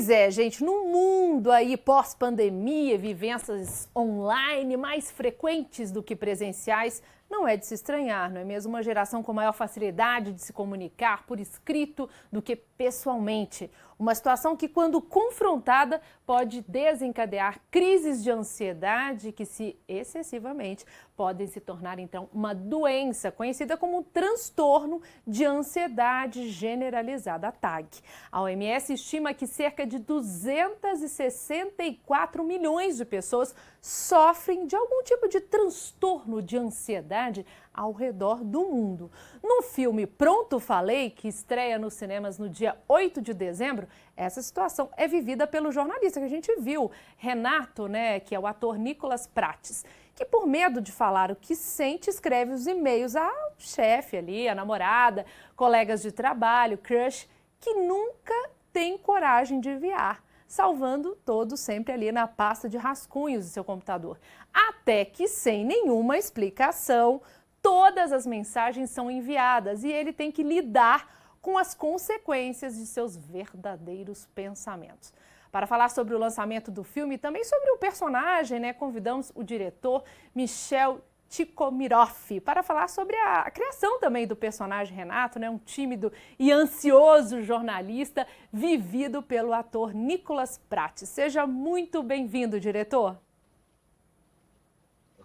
Pois é, gente, no mundo aí pós-pandemia, vivências online mais frequentes do que presenciais, não é de se estranhar, não é mesmo? Uma geração com maior facilidade de se comunicar por escrito do que pessoalmente. Uma situação que, quando confrontada, pode desencadear crises de ansiedade que, se excessivamente, podem se tornar, então, uma doença conhecida como transtorno de ansiedade generalizada, a TAG. A OMS estima que cerca de 264 milhões de pessoas sofrem de algum tipo de transtorno de ansiedade ao redor do mundo. No filme Pronto Falei, que estreia nos cinemas no dia 8 de dezembro, essa situação é vivida pelo jornalista que a gente viu, Renato, que é o ator Nicolas Prates, que por medo de falar o que sente, escreve os e-mails ao chefe ali, à namorada, colegas de trabalho, crush, que nunca tem coragem de enviar, salvando todos sempre ali na pasta de rascunhos do seu computador. Até que, sem nenhuma explicação, todas as mensagens são enviadas e ele tem que lidar com as consequências de seus verdadeiros pensamentos. Para falar sobre o lançamento do filme e também sobre o personagem, convidamos o diretor Michel Tikhomirov para falar sobre a criação também do personagem Renato, um tímido e ansioso jornalista vivido pelo ator Nicolas Prates. Seja muito bem-vindo, diretor.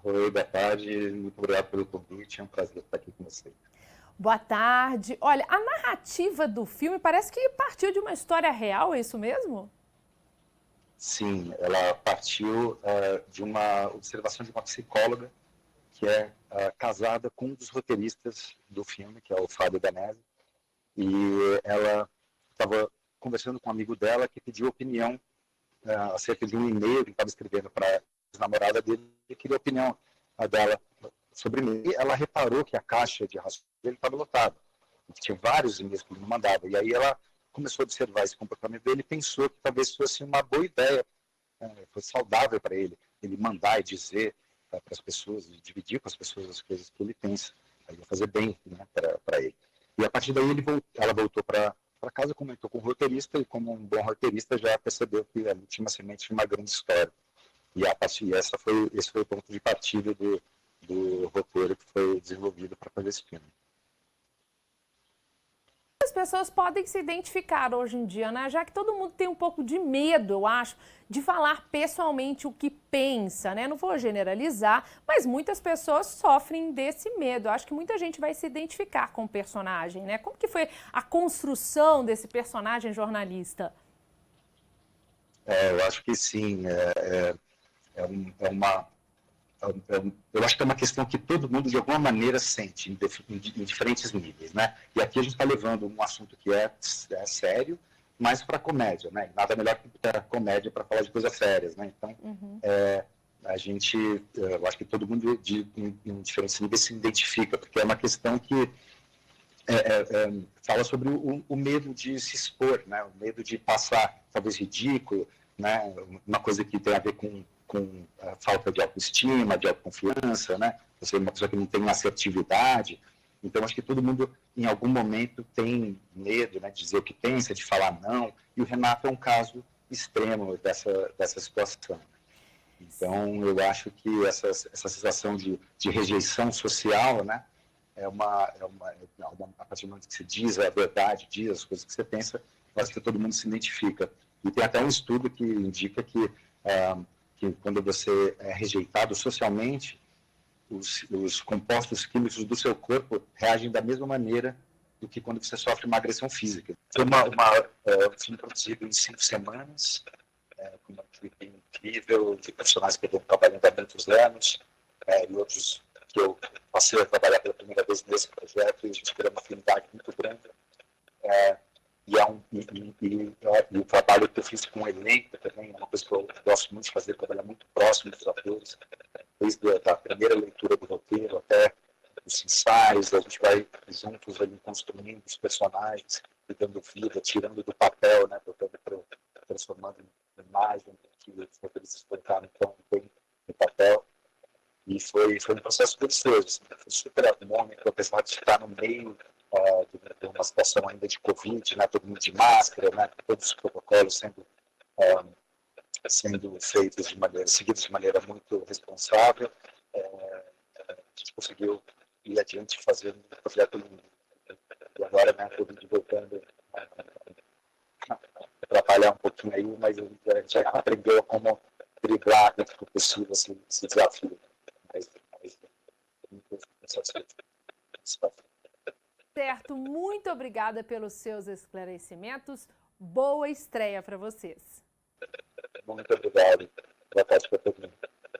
Oi, boa tarde, muito obrigado pelo convite, é um prazer estar aqui com você. Boa tarde. Olha, a narrativa do filme parece que partiu de uma história real, é isso mesmo? Sim, ela partiu de uma observação de uma psicóloga que é casada com um dos roteiristas do filme, que é o Fábio Danese, e ela estava conversando com um amigo dela que pediu opinião acerca de um e-mail que estava escrevendo para a namorada dele, e queria a opinião dela sobre e-mail. E ela reparou que a caixa de rascunho dele estava lotada, que tinha vários e-mails que ele não mandava, e aí ela começou a observar esse comportamento dele e pensou que talvez fosse uma boa ideia, fosse saudável para ele mandar e dizer para as pessoas, e dividir com as pessoas as coisas que ele pensa, aí ia fazer bem para ele. E a partir daí ela voltou para casa, comentou com o roteirista, e como um bom roteirista já percebeu que ali tinha uma semente de uma grande história. E esse foi o ponto de partida do roteiro que foi desenvolvido para fazer esse filme. As pessoas podem se identificar hoje em dia, já que todo mundo tem um pouco de medo, eu acho, de falar pessoalmente o que pensa, Não vou generalizar, mas muitas pessoas sofrem desse medo. Eu acho que muita gente vai se identificar com o personagem, Como que foi a construção desse personagem jornalista? Eu acho que sim. Eu acho que é uma questão que todo mundo, de alguma maneira, sente em diferentes níveis, E aqui a gente está levando um assunto que é sério, mais para a comédia, Nada melhor que a comédia para falar de coisas sérias, Então, eu acho que todo mundo em diferentes níveis se identifica, porque é uma questão que fala sobre o medo de se expor, O medo de passar, talvez, ridículo, Uma coisa que tem a ver com a falta de autoestima, de autoconfiança, Você é uma pessoa que não tem assertividade. Então, acho que todo mundo, em algum momento, tem medo, de dizer o que pensa, de falar não. E o Renato é um caso extremo dessa situação. Então, eu acho que essa sensação de rejeição social, a partir do momento que você diz a verdade, diz as coisas que você pensa, eu acho que todo mundo se identifica. E tem até um estudo que indica que quando você é rejeitado socialmente, os compostos químicos do seu corpo reagem da mesma maneira do que quando você sofre uma agressão física. Foi um filme produzido em 5 semanas, com uma equipe incrível de profissionais que estão trabalhando há muitos anos, e outros que eu passei a trabalhar pela primeira vez nesse projeto, e a gente criou uma afinidade muito grande. E o trabalho que eu fiz com o elenco também é uma coisa que eu gosto muito de fazer, trabalhar muito próximo dos atores, desde a primeira leitura do roteiro até os ensaios. A gente vai juntos ali construindo os personagens, dando vida, tirando do papel, transformando em imagem, que os roteiristas colocaram tão bem no papel. E foi um processo delicioso, foi super harmônico, apesar de estar no meio de uma situação ainda de Covid, todo mundo de máscara, todos os protocolos sendo sendo feitos seguidos de maneira muito responsável. A gente conseguiu ir adiante fazendo um projeto lindo. E agora, né, estou voltando a trabalhar um pouquinho aí, mas a gente já aprendeu como driblar dentro do possível esse desafio. Mas muito satisfeito. Certo, muito obrigada pelos seus esclarecimentos. Boa estreia para vocês. Muito obrigado. Boa tarde para todo mundo.